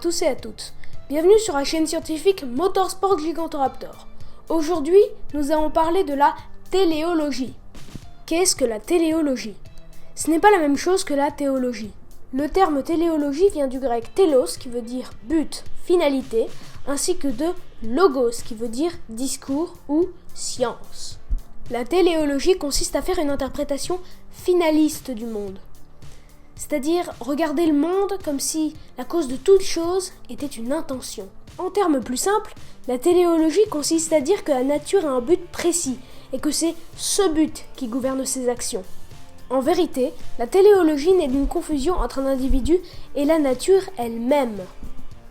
tous et à toutes. Bienvenue sur la chaîne scientifique Motorsport Gigantoraptor. Aujourd'hui, nous allons parler de la téléologie. Qu'est-ce que la téléologie? Ce n'est pas la même chose que la théologie. Le terme téléologie vient du grec télos qui veut dire but, finalité, ainsi que de logos qui veut dire discours ou science. La téléologie consiste à faire une interprétation finaliste du monde. C'est-à-dire regarder le monde comme si la cause de toute chose était une intention. En termes plus simples, la téléologie consiste à dire que la nature a un but précis et que c'est ce but qui gouverne ses actions. En vérité, la téléologie naît d'une confusion entre un individu et la nature elle-même.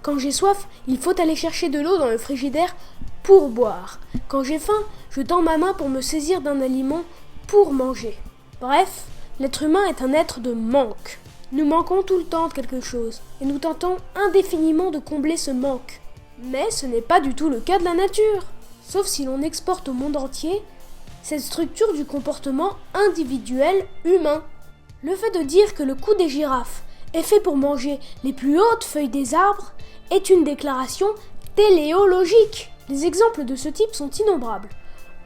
Quand j'ai soif, il faut aller chercher de l'eau dans le frigidaire pour boire. Quand j'ai faim, je tends ma main pour me saisir d'un aliment pour manger. Bref, l'être humain est un être de manque. Nous manquons tout le temps de quelque chose, et nous tentons indéfiniment de combler ce manque. Mais ce n'est pas du tout le cas de la nature. Sauf si l'on exporte au monde entier cette structure du comportement individuel humain. Le fait de dire que le cou des girafes est fait pour manger les plus hautes feuilles des arbres est une déclaration téléologique. Les exemples de ce type sont innombrables.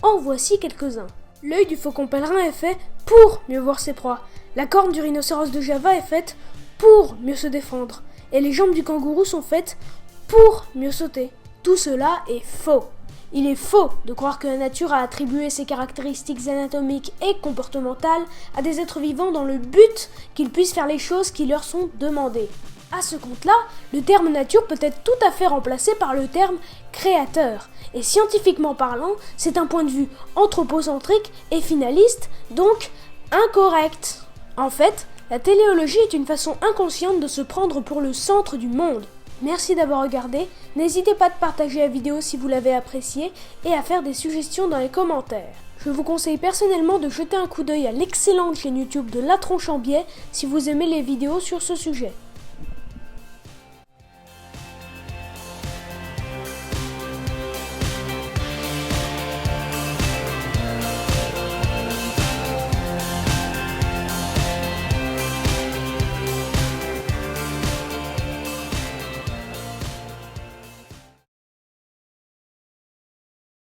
En voici quelques-uns. L'œil du faucon pèlerin est fait pour mieux voir ses proies. La corne du rhinocéros de Java est faite pour mieux se défendre. Et les jambes du kangourou sont faites pour mieux sauter. Tout cela est faux. Il est faux de croire que la nature a attribué ses caractéristiques anatomiques et comportementales à des êtres vivants dans le but qu'ils puissent faire les choses qui leur sont demandées. À ce compte-là, le terme nature peut être tout à fait remplacé par le terme créateur. Et scientifiquement parlant, c'est un point de vue anthropocentrique et finaliste, donc incorrect. En fait, la téléologie est une façon inconsciente de se prendre pour le centre du monde. Merci d'avoir regardé, n'hésitez pas à partager la vidéo si vous l'avez appréciée et à faire des suggestions dans les commentaires. Je vous conseille personnellement de jeter un coup d'œil à l'excellente chaîne YouTube de La Tronche en Biais si vous aimez les vidéos sur ce sujet.